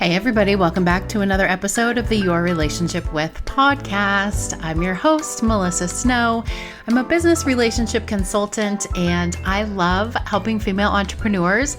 Hey everybody, welcome back to another episode of the Your Relationship With podcast. I'm your host, Melissa Snow. I'm a business relationship consultant and I love helping female entrepreneurs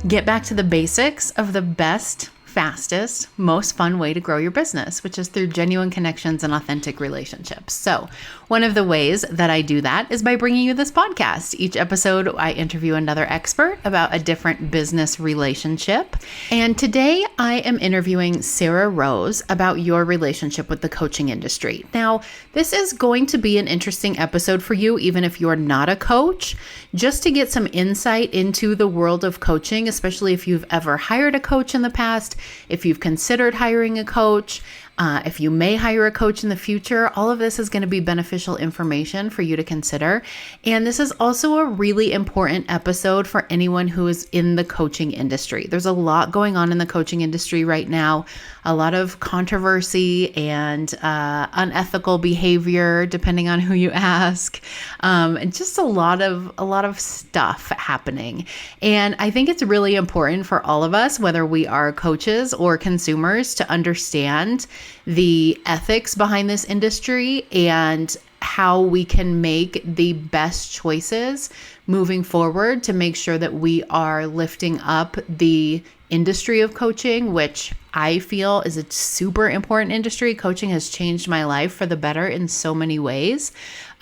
get back to the basics of the best, fastest, most fun way to grow your business, which is through genuine connections and authentic relationships. So one of the ways that I do that is by bringing you this podcast. Each episode, I interview another expert about a different business relationship. And today I am interviewing Sarah Rose about your relationship with the coaching industry. Now, this is going to be an interesting episode for you, even if you're not a coach, just to get some insight into the world of coaching, especially if you've ever hired a coach in the past, if you've considered hiring a coach, if you may hire a coach in the future. All of this is going to be beneficial information for you to consider. And this is also a really important episode for anyone who is in the coaching industry. There's a lot going on in the coaching industry right now, a lot of controversy and unethical behavior, depending on who you ask, and just a lot of stuff happening. And I think it's really important for all of us, whether we are coaches or consumers, to understand the ethics behind this industry and how we can make the best choices moving forward to make sure that we are lifting up the industry of coaching, which I feel is a super important industry. Coaching has changed my life for the better in so many ways,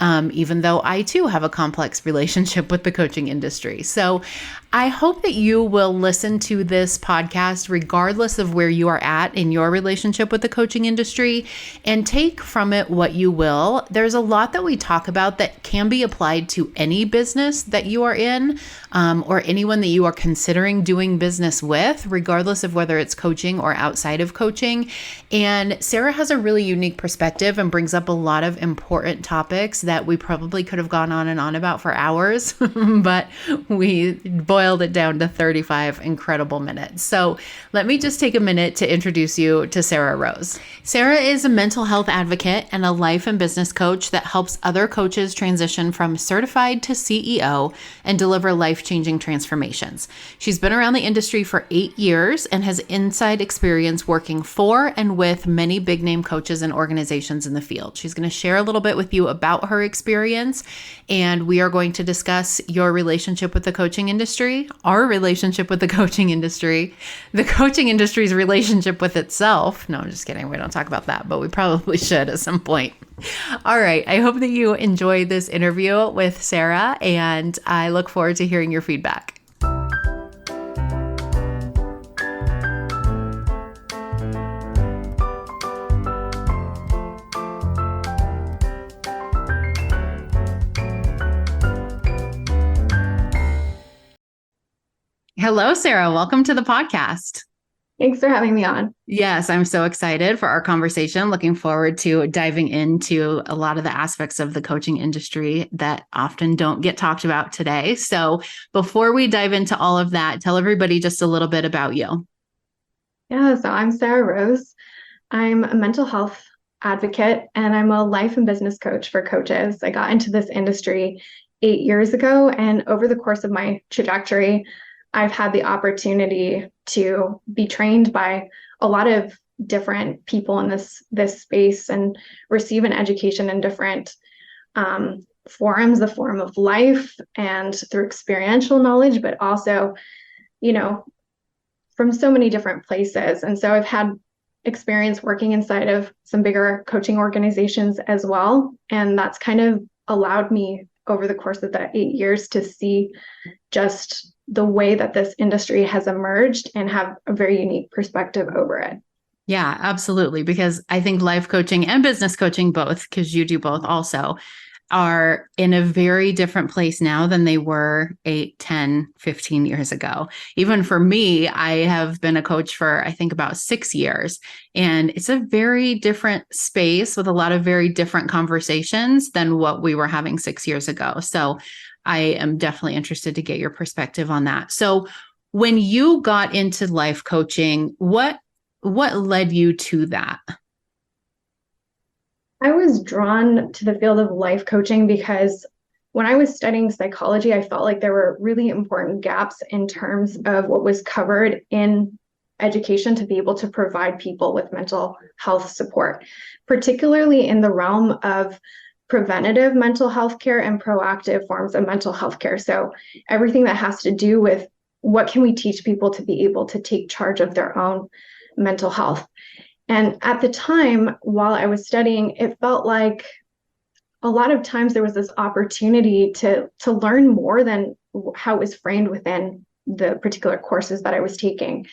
even though I too have a complex relationship with the coaching industry. So I hope that you will listen to this podcast regardless of where you are at in your relationship with the coaching industry and take from it what you will. There's a lot that we talk about that can be applied to any business that you are in, or anyone that you are considering doing business with, regardless of whether it's coaching or outside of coaching. And Sarah has a really unique perspective and brings up a lot of important topics that we probably could have gone on and on about for hours, but we boiled it down to 35 incredible minutes. So let me just take a minute to introduce you to Sarah Rose. Sarah is a mental health advocate and a life and business coach that helps other coaches transition from certified to CEO and deliver life-changing transformations. She's been around the industry for 8 years and has inside experience working for and with many big name coaches and organizations in the field. She's going to share a little bit with you about her experience, and we are going to discuss your relationship with the coaching industry, our relationship with the coaching industry, the coaching industry's relationship with itself. No, I'm just kidding. We don't talk about that, but we probably should at some point. All right. I hope that you enjoyed this interview with Sarah, and I look forward to hearing your feedback. Hello, Sarah. Welcome to the podcast. Thanks for having me on. Yes, I'm so excited for our conversation. Looking forward to diving into a lot of the aspects of the coaching industry that often don't get talked about today. So before we dive into all of that, tell everybody just a little bit about you. Yeah, so I'm Sarah Rose. I'm a mental health advocate and I'm a life and business coach for coaches. I got into this industry 8 years ago, and over the course of my trajectory, I've had the opportunity to be trained by a lot of different people in this space and receive an education in different forums, the forum of life and through experiential knowledge, but also, from so many different places. And so I've had experience working inside of some bigger coaching organizations as well. And that's kind of allowed me over the course of that 8 years to see just the way that this industry has emerged and have a very unique perspective over it. Yeah, absolutely. Because I think life coaching and business coaching, both, because you do both also, are in a very different place now than they were 8, 10, 15 years ago. Even for me, I have been a coach for, I think, about 6 years. And it's a very different space with a lot of very different conversations than what we were having 6 years ago. So I am definitely interested to get your perspective on that. So when you got into life coaching, what led you to that? I was drawn to the field of life coaching because when I was studying psychology, I felt like there were really important gaps in terms of what was covered in education to be able to provide people with mental health support, particularly in the realm of preventative mental health care and proactive forms of mental health care. So everything that has to do with what can we teach people to be able to take charge of their own mental health. And at the time, while I was studying, it felt like a lot of times there was this opportunity to learn more than how it was framed within the particular courses that I was taking.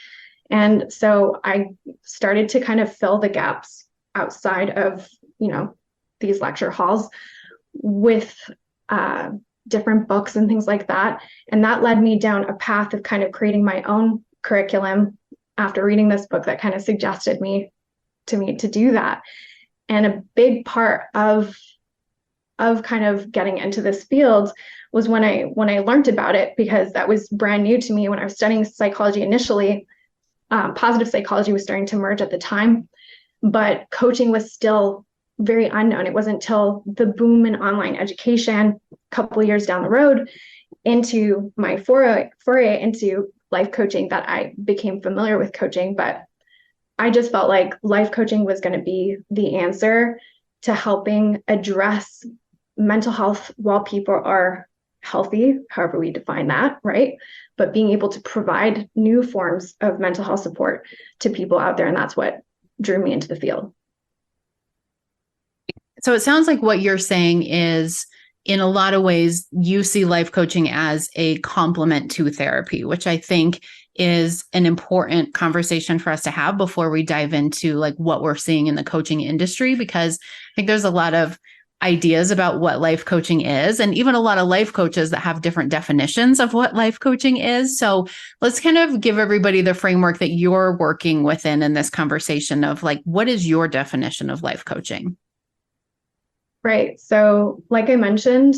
And so I started to kind of fill the gaps outside of, these lecture halls with different books and things like that. And that led me down a path of kind of creating my own curriculum after reading this book that kind of suggested to me to do that. And a big part of kind of getting into this field was when I learned about it, because that was brand new to me when I was studying psychology initially. Positive psychology was starting to emerge at the time, but coaching was still very unknown. It wasn't until the boom in online education a couple of years down the road into my foray into life coaching that I became familiar with coaching. But I just felt like life coaching was going to be the answer to helping address mental health while people are healthy, however we define that, right? But being able to provide new forms of mental health support to people out there. And that's what drew me into the field. So it sounds like what you're saying is, in a lot of ways, you see life coaching as a complement to therapy, which I think is an important conversation for us to have before we dive into like what we're seeing in the coaching industry, because I think there's a lot of ideas about what life coaching is, and even a lot of life coaches that have different definitions of what life coaching is. So let's kind of give everybody the framework that you're working within in this conversation of like, what is your definition of life coaching? Right. So like I mentioned,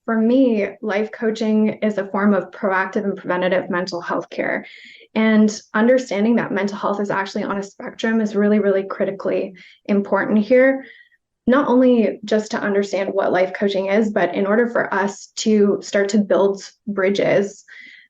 for me, life coaching is a form of proactive and preventative mental health care. And understanding that mental health is actually on a spectrum is really, really critically important here. Not only just to understand what life coaching is, but in order for us to start to build bridges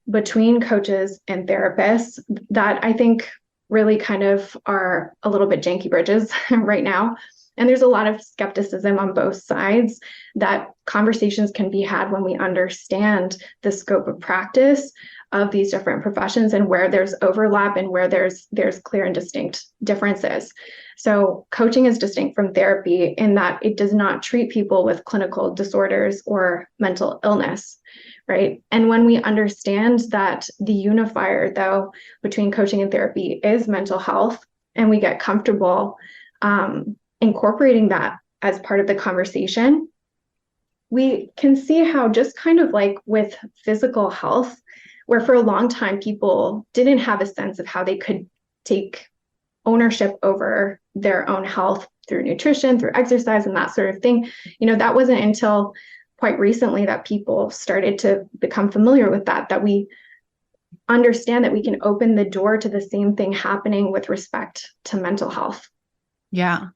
between coaches and therapists that I think really kind of are a little bit janky bridges right now. And there's a lot of skepticism on both sides that conversations can be had when we understand the scope of practice of these different professions and where there's overlap and where there's clear and distinct differences. So coaching is distinct from therapy in that it does not treat people with clinical disorders or mental illness, right? And when we understand that the unifier, though, between coaching and therapy is mental health, and we get comfortable incorporating that as part of the conversation, we can see how just kind of like with physical health, where for a long time people didn't have a sense of how they could take ownership over their own health through nutrition, through exercise, and that sort of thing. That wasn't until quite recently that people started to become familiar with that we understand that we can open the door to the same thing happening with respect to mental health. Yeah.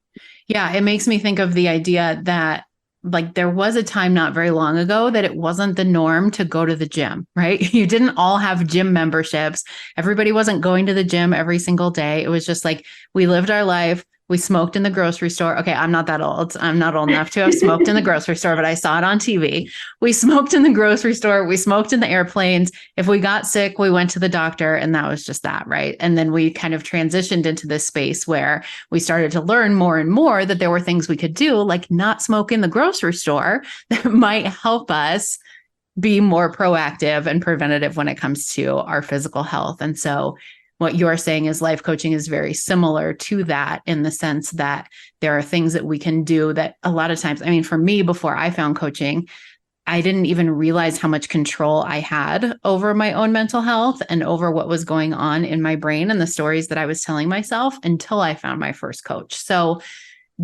Yeah. It makes me think of the idea that like there was a time not very long ago that it wasn't the norm to go to the gym, right? You didn't all have gym memberships. Everybody wasn't going to the gym every single day. It was just like we lived our life. We smoked in the grocery store. Okay, I'm not that old. I'm not old enough to have smoked in the grocery store, but I saw it on TV. We smoked in the grocery store. We smoked in the airplanes. If we got sick, we went to the doctor, and that was just that, right? And then we kind of transitioned into this space where we started to learn more and more that there were things we could do, like not smoke in the grocery store, that might help us be more proactive and preventative when it comes to our physical health. And so what you're saying is life coaching is very similar to that, in the sense that there are things that we can do that a lot of times, I mean, for me, before I found coaching, I didn't even realize how much control I had over my own mental health and over what was going on in my brain and the stories that I was telling myself until I found my first coach. So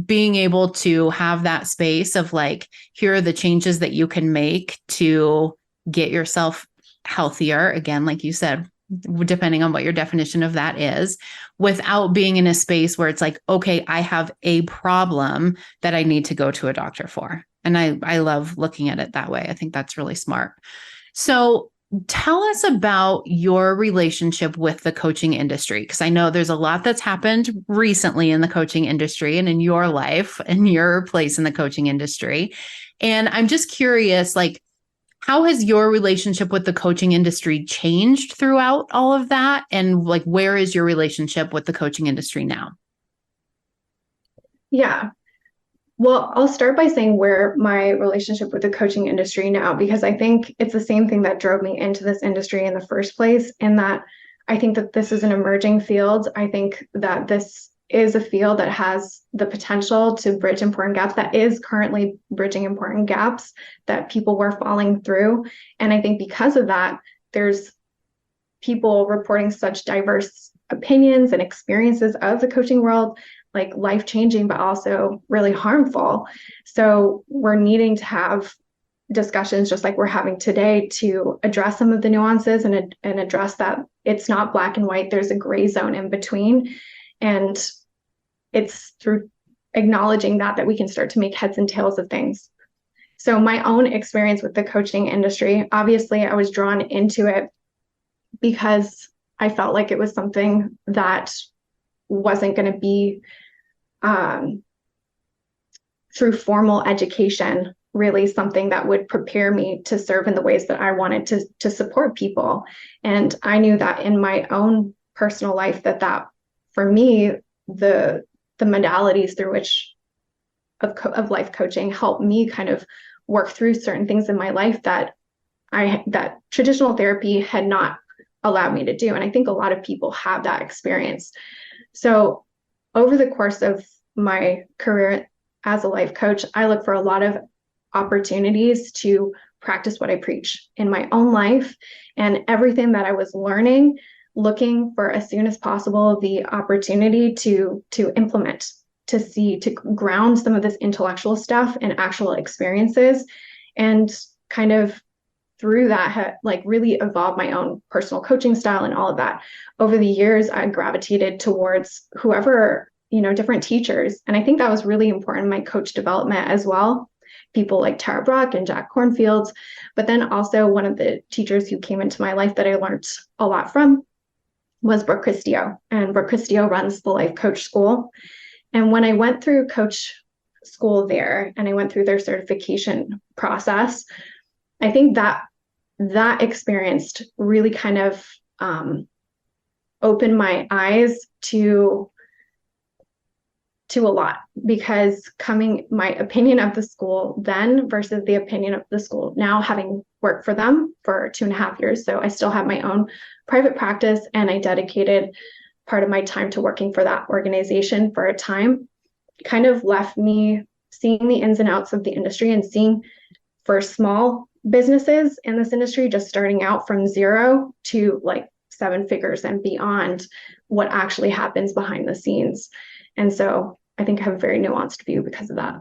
being able to have that space of like, here are the changes that you can make to get yourself healthier, again, like you said, depending on what your definition of that is, without being in a space where it's like, okay, I have a problem that I need to go to a doctor for. And I love looking at it that way. I think that's really smart. So Tell us about your relationship with the coaching industry, because I know there's a lot that's happened recently in the coaching industry and in your life and your place in the coaching industry. And I'm just curious, like, how has your relationship with the coaching industry changed throughout all of that? And like, where is your relationship with the coaching industry now? Yeah. Well, I'll start by saying where my relationship with the coaching industry now, because I think it's the same thing that drove me into this industry in the first place, in that I think that this is an emerging field. I think that this is a field that has the potential to bridge important gaps, that is currently bridging important gaps that people were falling through. And I think because of that, there's people reporting such diverse opinions and experiences of the coaching world, like life-changing, but also really harmful. So we're needing to have discussions just like we're having today to address some of the nuances and address that it's not black and white. There's a gray zone in between. And it's through acknowledging that we can start to make heads and tails of things. So my own experience with the coaching industry, obviously I was drawn into it because I felt like it was something that wasn't going to be through formal education, really something that would prepare me to serve in the ways that I wanted to support people. And I knew that in my own personal life that for me, the modalities through which of life coaching helped me kind of work through certain things in my life that traditional therapy had not allowed me to do. And I think a lot of people have that experience. So over the course of my career as a life coach, I look for a lot of opportunities to practice what I preach in my own life, and everything that I was learning, looking for as soon as possible the opportunity to implement, to ground some of this intellectual stuff in actual experiences, and kind of through that like really evolved my own personal coaching style and all of that. Over the years, I gravitated towards whoever, different teachers. And I think that was really important in my coach development as well. People like Tara Brock and Jack Cornfield. But then also one of the teachers who came into my life that I learned a lot from was Brooke Christio. And Brooke Christio runs the Life Coach School. And when I went through coach school there and I went through their certification process, I think that experience really kind of opened my eyes to a lot, because my opinion of the school then versus the opinion of the school now, having worked for them for 2.5 years. So I still have my own private practice, and I dedicated part of my time to working for that organization for a time, kind of left me seeing the ins and outs of the industry and seeing for small businesses in this industry, just starting out from zero to like 7 figures and beyond, what actually happens behind the scenes. And so I think I have a very nuanced view because of that.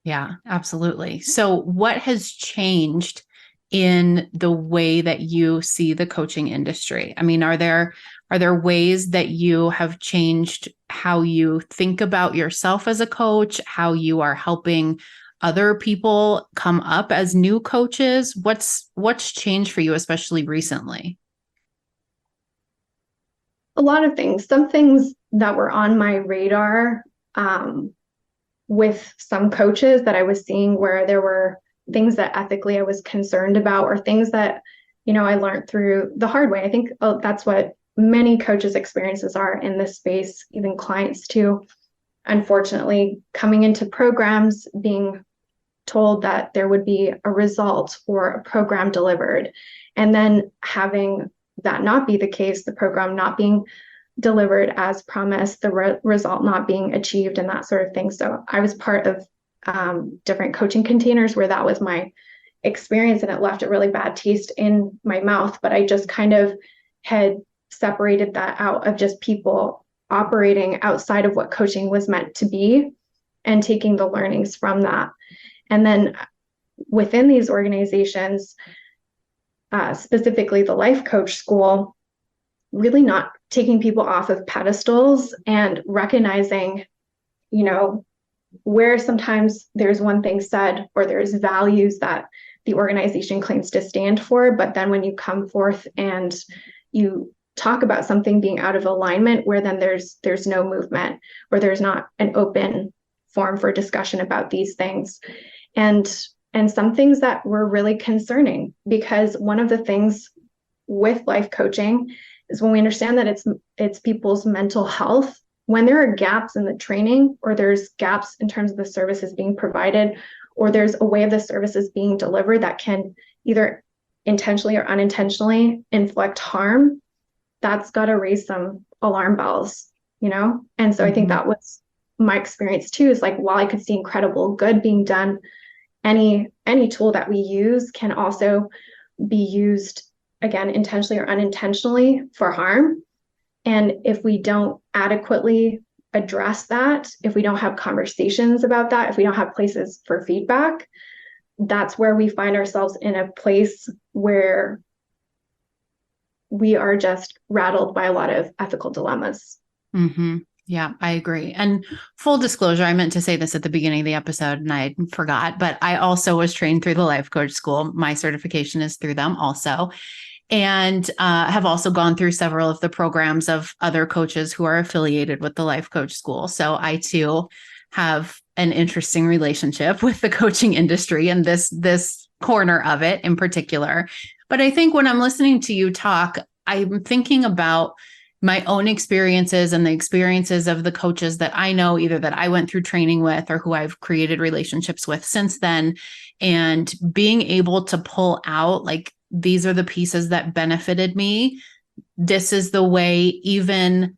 Yeah, absolutely. So what has changed in the way that you see the coaching industry? I mean, are there ways that you have changed how you think about yourself as a coach, how you are helping other people come up as new coaches? What's changed for you, especially recently? A lot of things. Some things that were on my radar with some coaches that I was seeing, where there were things that ethically I was concerned about, or things that, I learned through the hard way. I think that's what many coaches' experiences are in this space, even clients too. Unfortunately, coming into programs, being told that there would be a result or a program delivered, and then having that not be the case, the program not being delivered as promised, the result not being achieved, and that sort of thing. So I was part of different coaching containers where that was my experience, and it left a really bad taste in my mouth. But I just kind of had separated that out of just people operating outside of what coaching was meant to be, and taking the learnings from that. And then within these organizations, specifically the Life Coach School, really not taking people off of pedestals and recognizing, where sometimes there's one thing said, or there's values that the organization claims to stand for. But then when you come forth and you talk about something being out of alignment, where then there's no movement, or there's not an open forum for discussion about these things. And some things that were really concerning, because one of the things with life coaching is when we understand that it's people's mental health, when there are gaps in the training, or there's gaps in terms of the services being provided, or there's a way of the services being delivered that can either intentionally or unintentionally inflict harm, that's got to raise some alarm bells, And so I think that was my experience too, is like, while I could see incredible good being done, any tool that we use can also be used, again, intentionally or unintentionally, for harm. And if we don't adequately address that, if we don't have conversations about that, if we don't have places for feedback, that's where we find ourselves in a place where we are just rattled by a lot of ethical dilemmas. Mm-hmm. Yeah, I agree. And full disclosure, I meant to say this at the beginning of the episode and I forgot, but I also was trained through the Life Coach School. My certification is through them also. And have also gone through several of the programs of other coaches who are affiliated with the Life Coach School. So I too have an interesting relationship with the coaching industry and this corner of it in particular. But I think when I'm listening to you talk, I'm thinking about my own experiences and the experiences of the coaches that I know, either that I went through training with or who I've created relationships with since then, and being able to pull out, like, these are the pieces that benefited me. This is the way even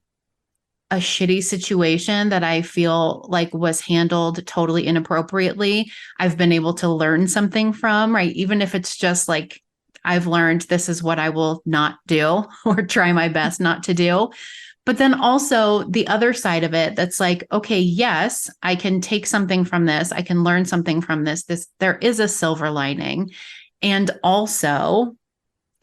a shitty situation that I feel like was handled totally inappropriately, I've been able to learn something from, right? Even if it's just like, I've learned this is what I will not do or try my best not to do. But then also the other side of it, that's like, okay, yes, I can take something from this. I can learn something from this. There is a silver lining. And also,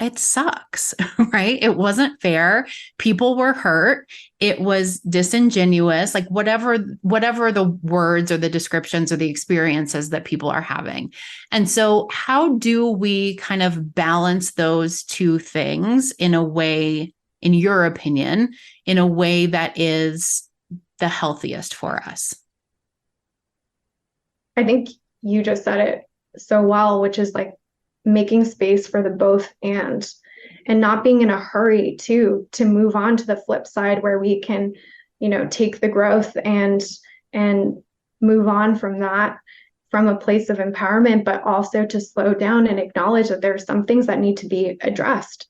it sucks, right? It wasn't fair. People were hurt. It was disingenuous, like whatever the words or the descriptions or the experiences that people are having. And so how do we kind of balance those two things in a way, in your opinion, in a way that is the healthiest for us? I think you just said it so well, which is like making space for the both and not being in a hurry to move on to the flip side, where we can, take the growth and move on from that from a place of empowerment, but also to slow down and acknowledge that there are some things that need to be addressed.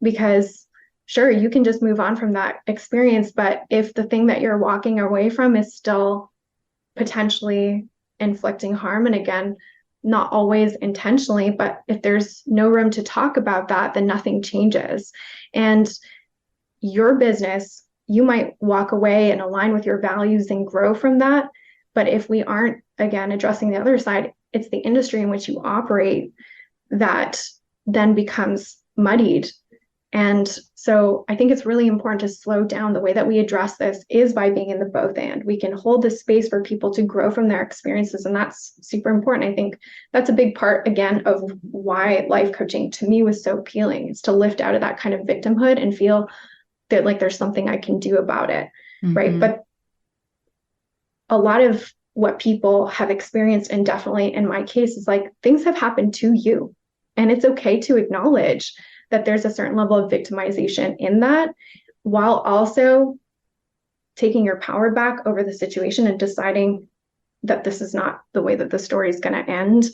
Because sure, you can just move on from that experience, but if the thing that you're walking away from is still potentially inflicting harm, and again, not always intentionally, but if there's no room to talk about that, then nothing changes. And your business, you might walk away and align with your values and grow from that. But if we aren't, again, addressing the other side, it's the industry in which you operate that then becomes muddied. And so I think it's really important to slow down. The way that we address this is by being in the both and. We can hold the space for people to grow from their experiences, and that's super important. I think that's a big part, again, of why life coaching to me was so appealing. It's to lift out of that kind of victimhood and feel that like there's something I can do about it, right? But a lot of what people have experienced, and definitely in my case, is like things have happened to you, and it's okay to acknowledge that there's a certain level of victimization in that, while also taking your power back over the situation and deciding that this is not the way that the story is going to end,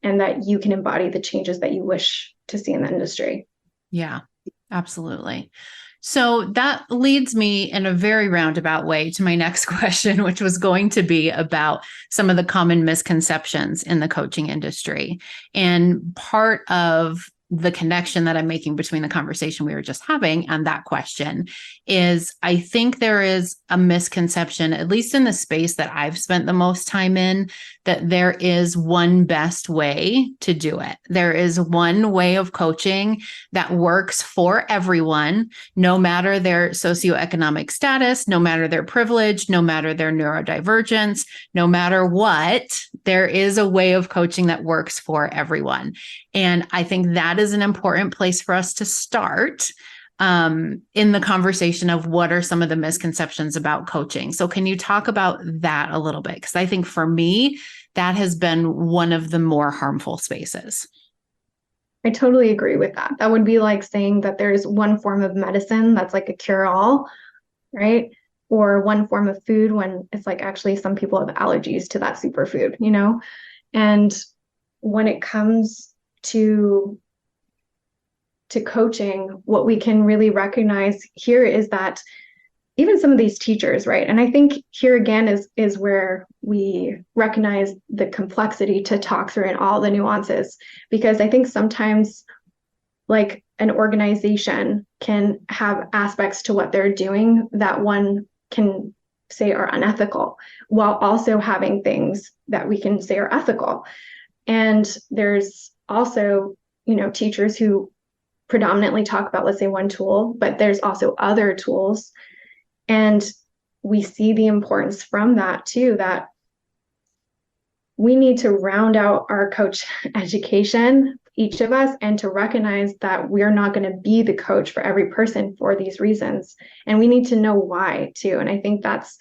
and that you can embody the changes that you wish to see in the industry. Yeah, absolutely. So that leads me in a very roundabout way to my next question, which was going to be about some of the common misconceptions in the coaching industry. And part of the connection that I'm making between the conversation we were just having and that question is I think there is a misconception, at least in the space that I've spent the most time in, that there is one best way to do it. There is one way of coaching that works for everyone, no matter their socioeconomic status, no matter their privilege, no matter their neurodivergence, no matter what, there is a way of coaching that works for everyone. And I think that is an important place for us to start in the conversation of what are some of the misconceptions about coaching. So can you talk about that a little bit? Because I think for me, that has been one of the more harmful spaces. I totally agree with that. That would be like saying that there's one form of medicine that's like a cure-all, right? Or one form of food when it's like actually some people have allergies to that superfood, you know? And when it comes to coaching, what we can really recognize here is that even some of these teachers, right? And I think here again is where we recognize the complexity to talk through and all the nuances, because I think sometimes like an organization can have aspects to what they're doing that one can say are unethical, while also having things that we can say are ethical. And there's also, teachers who predominantly talk about, let's say, one tool, but there's also other tools. And we see the importance from that too, that we need to round out our coach education, each of us, and to recognize that we're not going to be the coach for every person for these reasons. And we need to know why too. And I think that's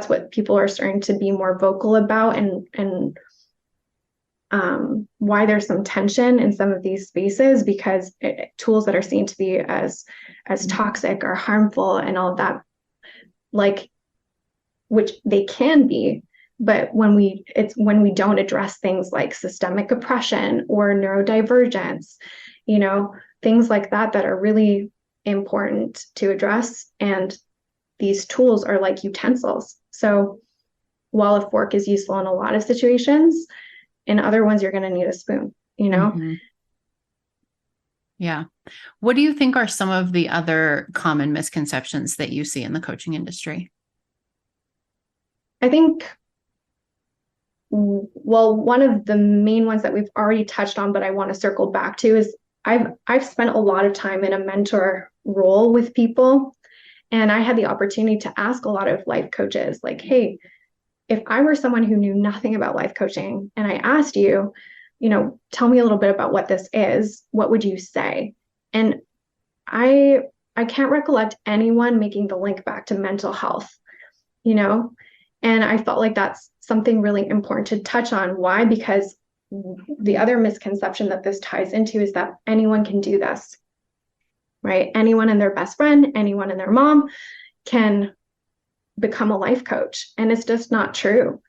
what people are starting to be more vocal about, and why there's some tension in some of these spaces, because tools that are seen to be as toxic or harmful and all of that, like, which they can be, but when we don't address things like systemic oppression or neurodivergence, things like that are really important to address. And these tools are like utensils. So while a fork is useful in a lot of situations, in other ones, you're going to need a spoon, Mm-hmm. Yeah. What do you think are some of the other common misconceptions that you see in the coaching industry? I think, well, one of the main ones that we've already touched on, but I want to circle back to, is I've spent a lot of time in a mentor role with people. And I had the opportunity to ask a lot of life coaches, like, hey, if I were someone who knew nothing about life coaching and I asked you, tell me a little bit about what this is, what would you say? And I can't recollect anyone making the link back to mental health, and I felt like that's something really important to touch on. Why? Because the other misconception that this ties into is that anyone can do this, right? Anyone and their best friend, anyone and their mom can become a life coach. And it's just not true.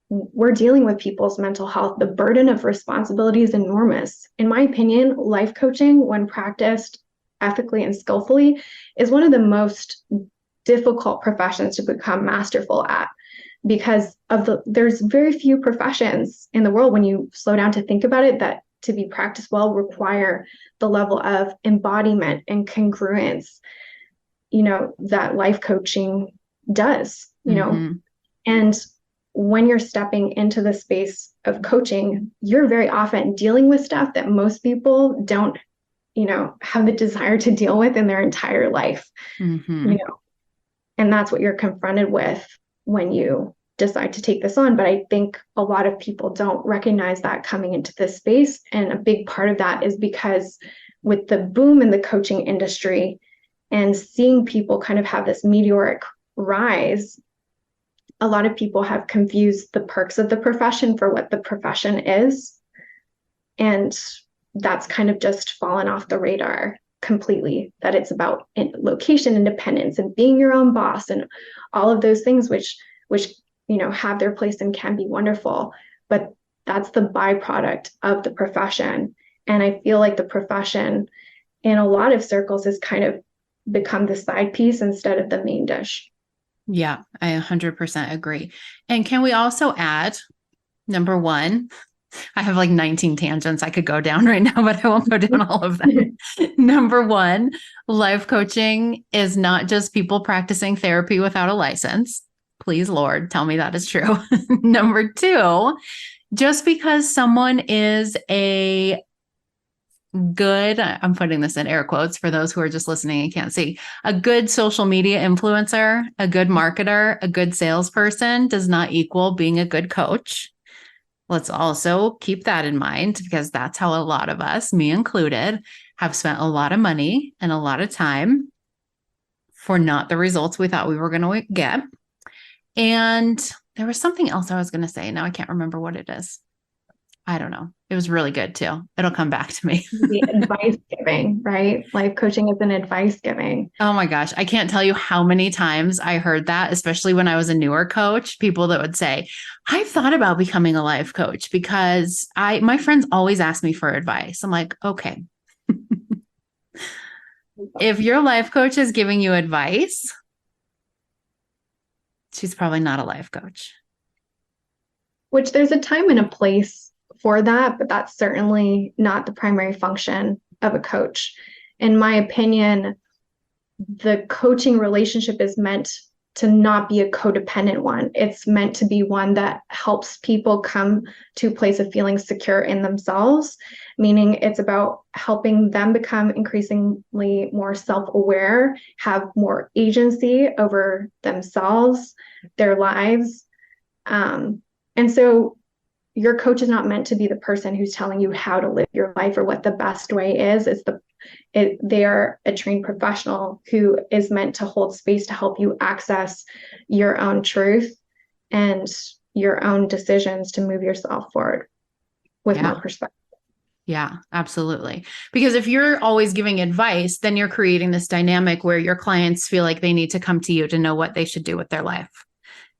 We're dealing with people's mental health. The burden of responsibility is enormous. In my opinion, life coaching, when practiced ethically and skillfully, is one of the most difficult professions to become masterful at, because there's very few professions in the world, when you slow down to think about it, that to be practiced well require the level of embodiment and congruence, that life coaching does, and when you're stepping into the space of coaching, you're very often dealing with stuff that most people don't, have the desire to deal with in their entire life, and that's what you're confronted with when you decide to take this on. But I think a lot of people don't recognize that coming into this space. And a big part of that is because with the boom in the coaching industry and seeing people kind of have this meteoric rise, a lot of people have confused the perks of the profession for what the profession is. And that's kind of just fallen off the radar completely, that it's about location independence and being your own boss and all of those things, which have their place and can be wonderful, but that's the byproduct of the profession. And I feel like the profession in a lot of circles has kind of become the side piece instead of the main dish. Yeah, I 100% agree. And can we also add, number one, I have like 19 tangents I could go down right now, but I won't go down all of them. Number one, life coaching is not just people practicing therapy without a license. Please, Lord, tell me that is true. Number two, just because someone is a good, I'm putting this in air quotes for those who are just listening and can't see, a good social media influencer, a good marketer, a good salesperson does not equal being a good coach. Let's also keep that in mind because that's how a lot of us, me included, have spent a lot of money and a lot of time for not the results we thought we were going to get. And there was something else I was going to say. Now I can't remember what it is. I don't know. It was really good too. It'll come back to me. The advice giving, right? Life coaching is an advice giving. Oh my gosh. I can't tell you how many times I heard that, especially when I was a newer coach, people that would say, I've thought about becoming a life coach because my friends always ask me for advice. I'm like, okay. If your life coach is giving you advice, she's probably not a life coach. Which there's a time and a place for that, but that's certainly not the primary function of a coach. In my opinion, the coaching relationship is meant to not be a codependent one. It's meant to be one that helps people come to a place of feeling secure in themselves, meaning it's about helping them become increasingly more self-aware, have more agency over themselves, their lives. And so your coach is not meant to be the person who's telling you how to live your life or what the best way is. They are a trained professional who is meant to hold space to help you access your own truth and your own decisions to move yourself forward with more perspective. Yeah, absolutely. Because if you're always giving advice, then you're creating this dynamic where your clients feel like they need to come to you to know what they should do with their life.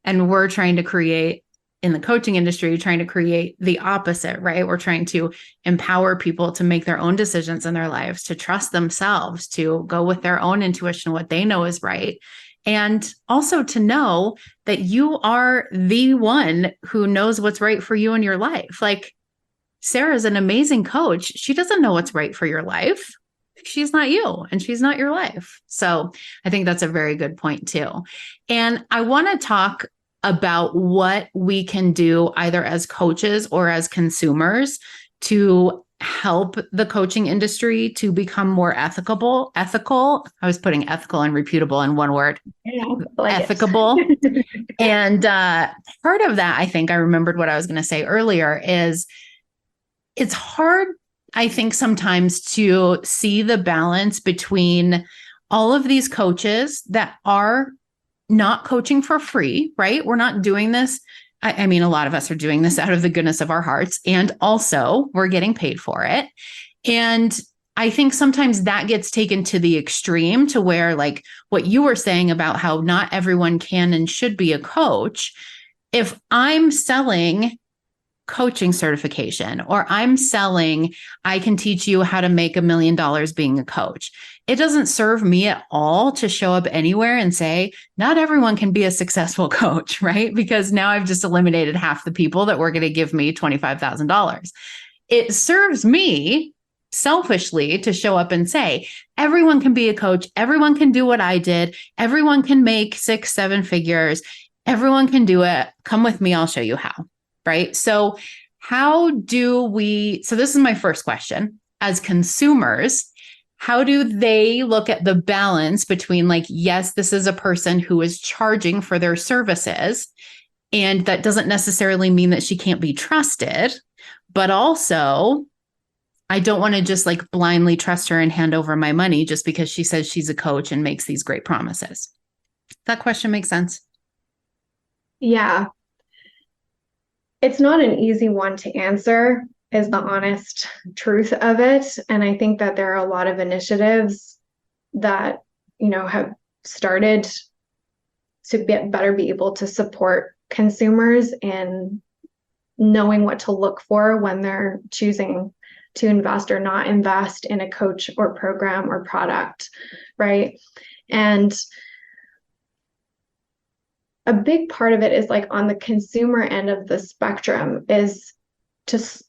And we're trying to create, in the coaching industry, trying to create the opposite, right? We're trying to empower people to make their own decisions in their lives, to trust themselves, to go with their own intuition, what they know is right. And also to know that you are the one who knows what's right for you in your life. Like Sarah's an amazing coach. She doesn't know what's right for your life. She's not you and she's not your life. So I think that's a very good point too. And I want to talk about what we can do either as coaches or as consumers to help the coaching industry to become more ethical. I was putting ethical and reputable in one word. Yeah, like ethical. And part of that, I think I remembered what I was going to say earlier, is it's hard, I think, sometimes to see the balance between all of these coaches that are not coaching for free, right? We're not doing this. I mean, a lot of us are doing this out of the goodness of our hearts, and also we're getting paid for it. And I think sometimes that gets taken to the extreme to where, like what you were saying about how not everyone can and should be a coach. If I'm selling coaching certification, or I'm selling, I can teach you how to make $1 million being a coach, it doesn't serve me at all to show up anywhere and say, not everyone can be a successful coach, right? Because now I've just eliminated half the people that were going to give me $25,000. It serves me selfishly to show up and say, everyone can be a coach. Everyone can do what I did. Everyone can make 6-7 figures. Everyone can do it. Come with me. I'll show you how. Right? So so this is my first question. As consumers, how do they look at the balance between, like, yes, this is a person who is charging for their services, and that doesn't necessarily mean that she can't be trusted, but also I don't want to just like blindly trust her and hand over my money just because she says she's a coach and makes these great promises. That question makes sense? Yeah. It's not an easy one to answer, is the honest truth of it. And I think that there are a lot of initiatives that, have started to be able to support consumers in knowing what to look for when they're choosing to invest or not invest in a coach or program or product, right? And a big part of it is, like, on the consumer end of the spectrum, is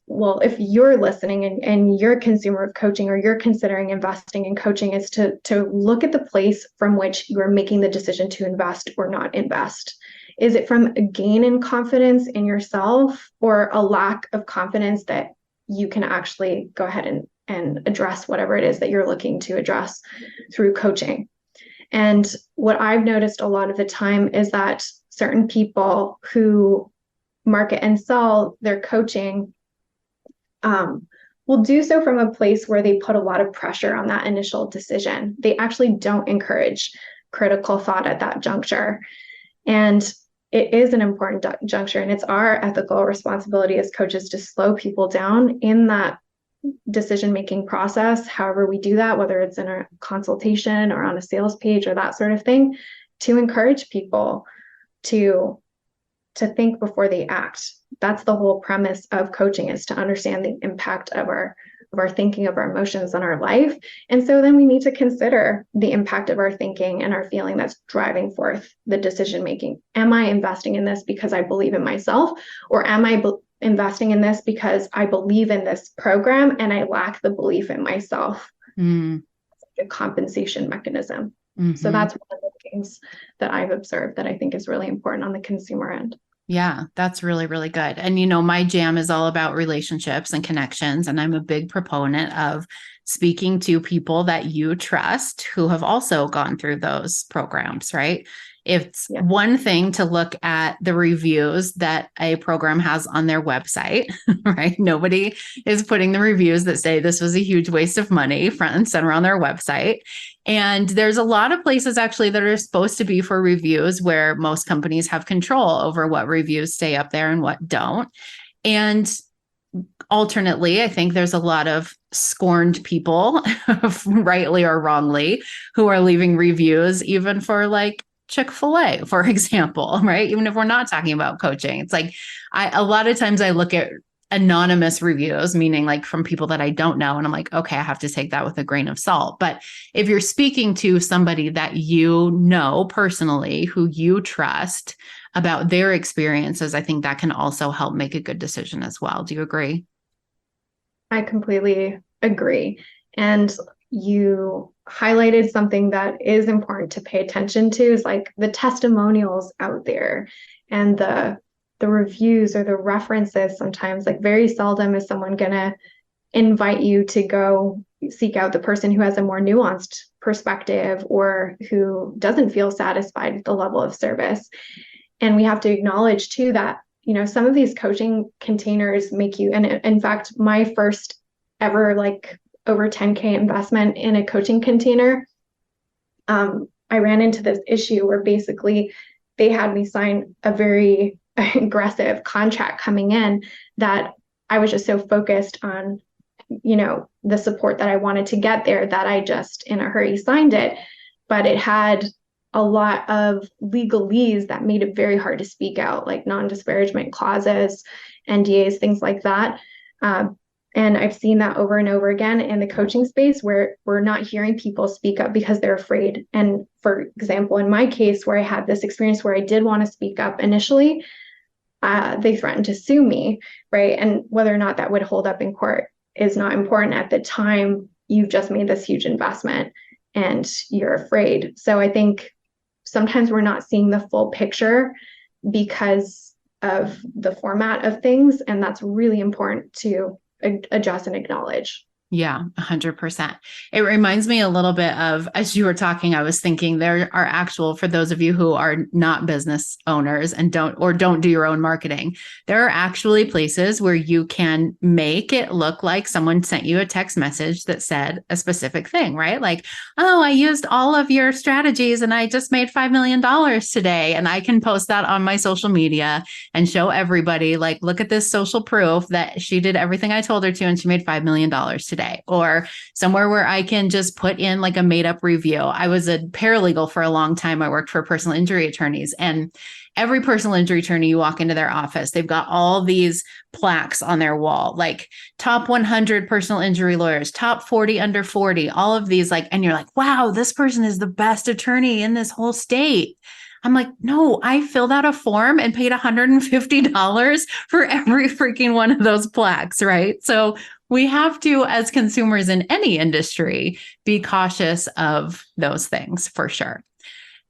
well, if you're listening and you're a consumer of coaching, or you're considering investing in coaching, is to look at the place from which you are making the decision to invest or not invest. Is it from a gain in confidence in yourself, or a lack of confidence that you can actually go ahead and address whatever it is that you're looking to address through coaching? And what I've noticed a lot of the time is that certain people who market and sell their coaching will do so from a place where they put a lot of pressure on that initial decision. They actually don't encourage critical thought at that juncture. And it is an important juncture, and it's our ethical responsibility as coaches to slow people down in that decision-making process, however we do that, whether it's in a consultation or on a sales page or that sort of thing, to encourage people to think before they act. That's the whole premise of coaching, is to understand the impact of our thinking, of our emotions on our life. And so then we need to consider the impact of our thinking and our feeling that's driving forth the decision making. Am I investing in this because I believe in myself, or am I investing in this because I believe in this program and I lack the belief in myself? A compensation mechanism. So that's one of the things that I've observed that I think is really important on the consumer end. Yeah, that's really, really good. And, my jam is all about relationships and connections. And I'm a big proponent of speaking to people that you trust who have also gone through those programs, right? It's one thing to look at the reviews that a program has on their website, right? Nobody is putting the reviews that say this was a huge waste of money front and center on their website. And there's a lot of places actually that are supposed to be for reviews where most companies have control over what reviews stay up there and what don't. And alternately, I think there's a lot of scorned people, rightly or wrongly, who are leaving reviews, even for like Chick-fil-A, for example, right? Even if we're not talking about coaching, it's like a lot of times I look at anonymous reviews, meaning like from people that I don't know. And I'm like, okay, I have to take that with a grain of salt. But if you're speaking to somebody that you know personally, who you trust about their experiences, I think that can also help make a good decision as well. Do you agree? I completely agree. And you highlighted something that is important to pay attention to, is like the testimonials out there and the reviews or the references. Sometimes, like very seldom, is someone gonna invite you to go seek out the person who has a more nuanced perspective, or who doesn't feel satisfied with the level of service. And we have to acknowledge too that, some of these coaching containers make you, and in fact, my first ever like over 10K investment in a coaching container, I ran into this issue where basically they had me sign a very aggressive contract coming in, that I was just so focused on, the support that I wanted to get there, that I just in a hurry signed it. But it had a lot of legalese that made it very hard to speak out, like non-disparagement clauses, NDAs, things like that. And I've seen that over and over again in the coaching space, where we're not hearing people speak up because they're afraid. And for example, in my case, where I had this experience where I did want to speak up initially, they threatened to sue me, right? And whether or not that would hold up in court is not important. At the time, you've just made this huge investment and you're afraid. So I think sometimes we're not seeing the full picture because of the format of things. And that's really important to address and acknowledge. Yeah, 100%. It reminds me a little bit of, as you were talking, I was thinking there are actual, for those of you who are not business owners and don't do your own marketing, there are actually places where you can make it look like someone sent you a text message that said a specific thing, right? Like, oh, I used all of your strategies and I just made $5 million today. And I can post that on my social media and show everybody, like, look at this social proof that she did everything I told her to and she made $5 million today. Or somewhere where I can just put in like a made up review. I was a paralegal for a long time. I worked for personal injury attorneys, and every personal injury attorney, you walk into their office, they've got all these plaques on their wall, like top 100 personal injury lawyers, top 40 under 40, all of these, like, and you're like, wow, this person is the best attorney in this whole state. I'm like, no, I filled out a form and paid $150 for every freaking one of those plaques, right? So we have to, as consumers in any industry, be cautious of those things for sure.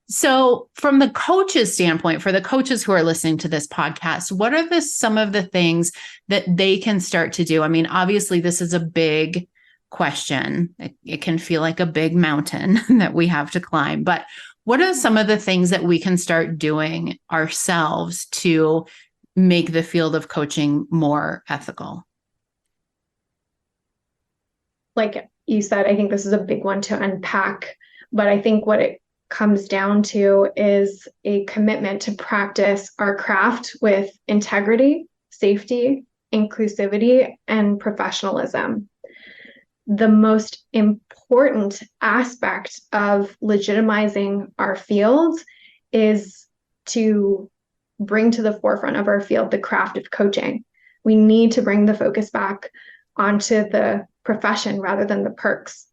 So, from the coach's standpoint, for the coaches who are listening to this podcast, what are some of the things that they can start to do? I mean, obviously, this is a big question. It can feel like a big mountain that we have to climb. But what are some of the things that we can start doing ourselves to make the field of coaching more ethical? Like you said, I think this is a big one to unpack, but I think what it comes down to is a commitment to practice our craft with integrity, safety, inclusivity, and professionalism. The most important aspect of legitimizing our field is to bring to the forefront of our field the craft of coaching. We need to bring the focus back onto the profession rather than the perks.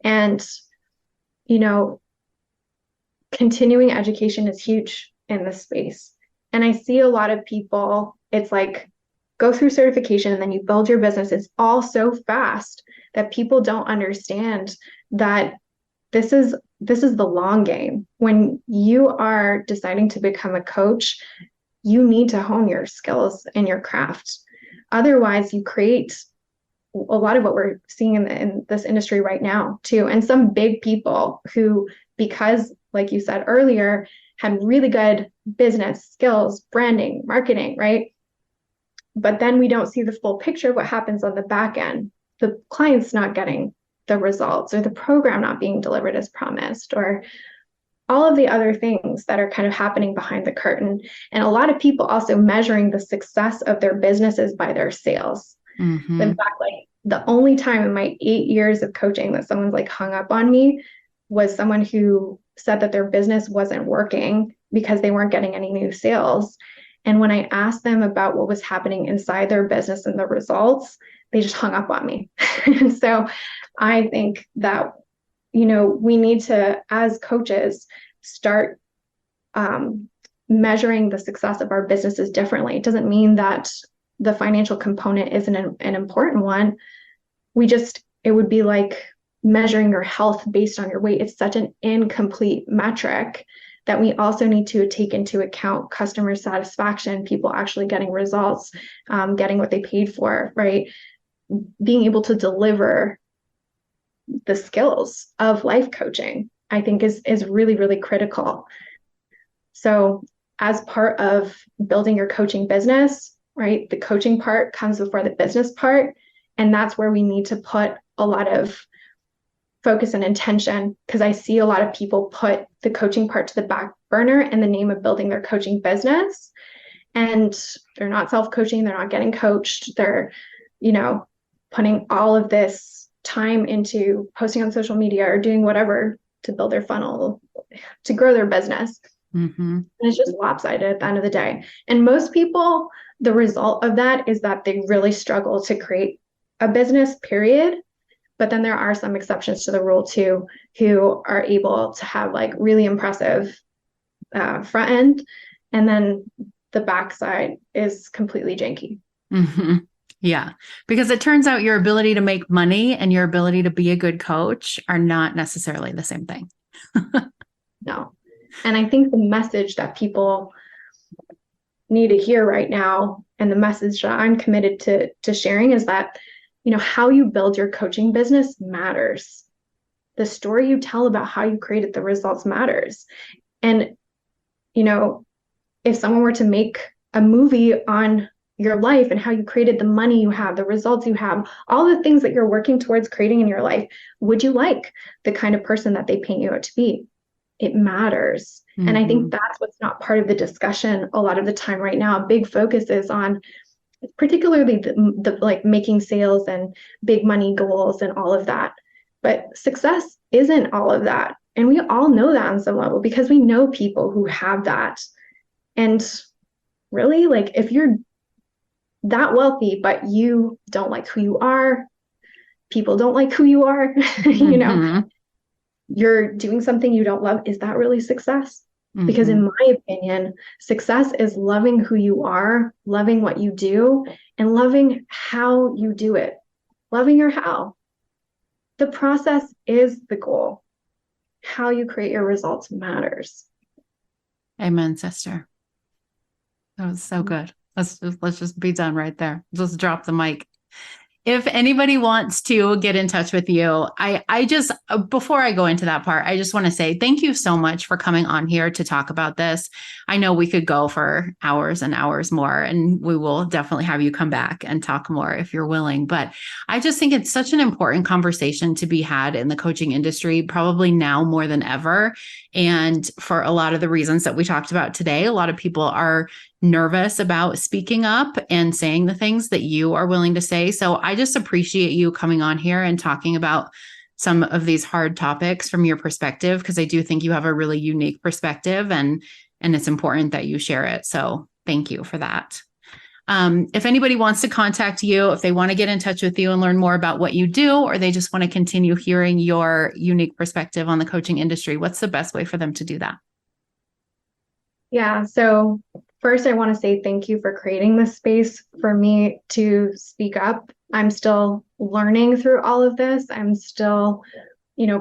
And, continuing education is huge in this space. And I see a lot of people, it's like, go through certification and then you build your business. It's all so fast that people don't understand that this is the long game. When you are deciding to become a coach, you need to hone your skills and your craft. Otherwise, you create a lot of what we're seeing in this industry right now too. And some big people who, because like you said earlier, had really good business skills, branding, marketing, right? But then we don't see the full picture of what happens on the back end. The client's not getting the results, or the program not being delivered as promised, or all of the other things that are kind of happening behind the curtain. And a lot of people also measuring the success of their businesses by their sales. Mm-hmm. In fact, like the only time in my 8 years of coaching that someone's like hung up on me was someone who said that their business wasn't working because they weren't getting any new sales. And when I asked them about what was happening inside their business and the results, they just hung up on me. And so I think that, we need to, as coaches, start measuring the success of our businesses differently. It doesn't mean that the financial component isn't an important one. It would be like measuring your health based on your weight. It's such an incomplete metric that we also need to take into account customer satisfaction, people actually getting results, getting what they paid for, right? Being able to deliver the skills of life coaching, I think is really, really critical. So as part of building your coaching business, right, the coaching part comes before the business part. And that's where we need to put a lot of focus and intention, because I see a lot of people put the coaching part to the back burner in the name of building their coaching business. And they're not self-coaching, they're not getting coached. They're, putting all of this time into posting on social media or doing whatever to build their funnel, to grow their business. Mm-hmm. And it's just lopsided at the end of the day. And most people, the result of that is that they really struggle to create a business, period. But then there are some exceptions to the rule too, who are able to have like really impressive front end, and then the backside is completely janky. Mm-hmm. Yeah, because it turns out your ability to make money and your ability to be a good coach are not necessarily the same thing. No. And I think the message that people need to hear right now, and the message that I'm committed to sharing, is that, how you build your coaching business matters. The story you tell about how you created the results matters. And, if someone were to make a movie on your life and how you created the money you have, the results you have, all the things that you're working towards creating in your life, would you like the kind of person that they paint you out to be? It matters. Mm-hmm. And I think that's what's not part of the discussion a lot of the time right now. A big focus is on particularly the like making sales and big money goals and all of that. But success isn't all of that. And we all know that on some level because we know people who have that. And really, like, if you're that wealthy, but you don't like who you are, people don't like who you are, Mm-hmm. You're doing something you don't love, is that really success? Because in my opinion, success is loving who you are, loving what you do, and loving how you do it. Loving your how. The process is the goal. How you create your results matters. Amen, sister. That was so good. Let's just be done right there. Just drop the mic. If anybody wants to get in touch with you, I just, before I go into that part, I just want to say thank you so much for coming on here to talk about this. I know we could go for hours and hours more, and we will definitely have you come back and talk more if you're willing. But I just think it's such an important conversation to be had in the coaching industry, probably now more than ever. And for a lot of the reasons that we talked about today, a lot of people are nervous about speaking up and saying the things that you are willing to say. So I just appreciate you coming on here and talking about some of these hard topics from your perspective, because I do think you have a really unique perspective, and it's important that you share it. So thank you for that. If anybody wants to contact you, if they want to get in touch with you and learn more about what you do, or they just want to continue hearing your unique perspective on the coaching industry, what's the best way for them to do that? Yeah, so first, I want to say thank you for creating this space for me to speak up. I'm still learning through all of this. I'm still,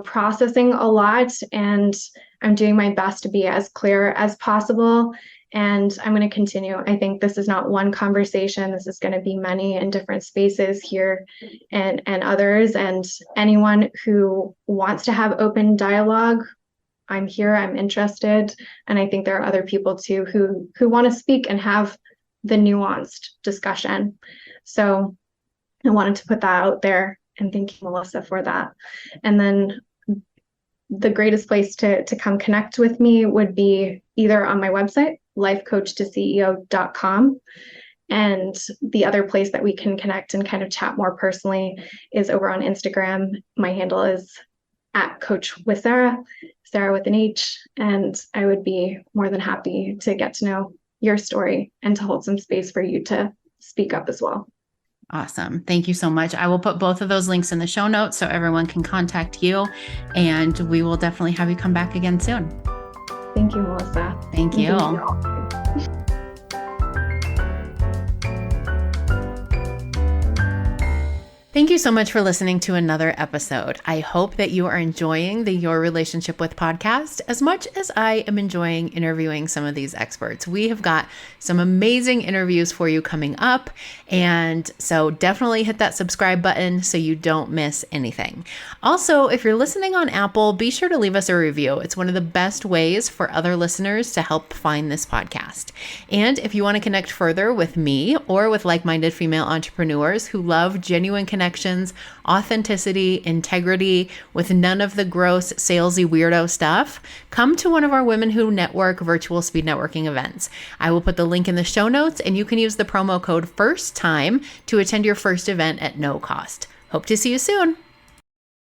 processing a lot, and I'm doing my best to be as clear as possible. And I'm going to continue. I think this is not one conversation. This is going to be many in different spaces here and others. And anyone who wants to have open dialogue, I'm here, I'm interested. And I think there are other people too who want to speak and have the nuanced discussion. So I wanted to put that out there, and thank you, Melissa, for that. And then the greatest place to come connect with me would be either on my website, lifecoachtoceo.com. And the other place that we can connect and kind of chat more personally is over on Instagram. My handle is @Coach with Sarah, Sarah with an H, and I would be more than happy to get to know your story and to hold some space for you to speak up as well. Awesome. Thank you so much. I will put both of those links in the show notes so everyone can contact you, and we will definitely have you come back again soon. Thank you, Melissa. Thank you. Thank you so much for listening to another episode. I hope that you are enjoying the Your Relationship With podcast as much as I am enjoying interviewing some of these experts. We have got some amazing interviews for you coming up, and so definitely hit that subscribe button so you don't miss anything. Also, if you're listening on Apple, be sure to leave us a review. It's one of the best ways for other listeners to help find this podcast. And if you want to connect further with me or with like-minded female entrepreneurs who love genuine connections, authenticity, integrity, with none of the gross, salesy, weirdo stuff, come to one of our Women Who Network virtual speed networking events. I will put the link in the show notes, and you can use the promo code FIRSTTIME to attend your first event at no cost. Hope to see you soon.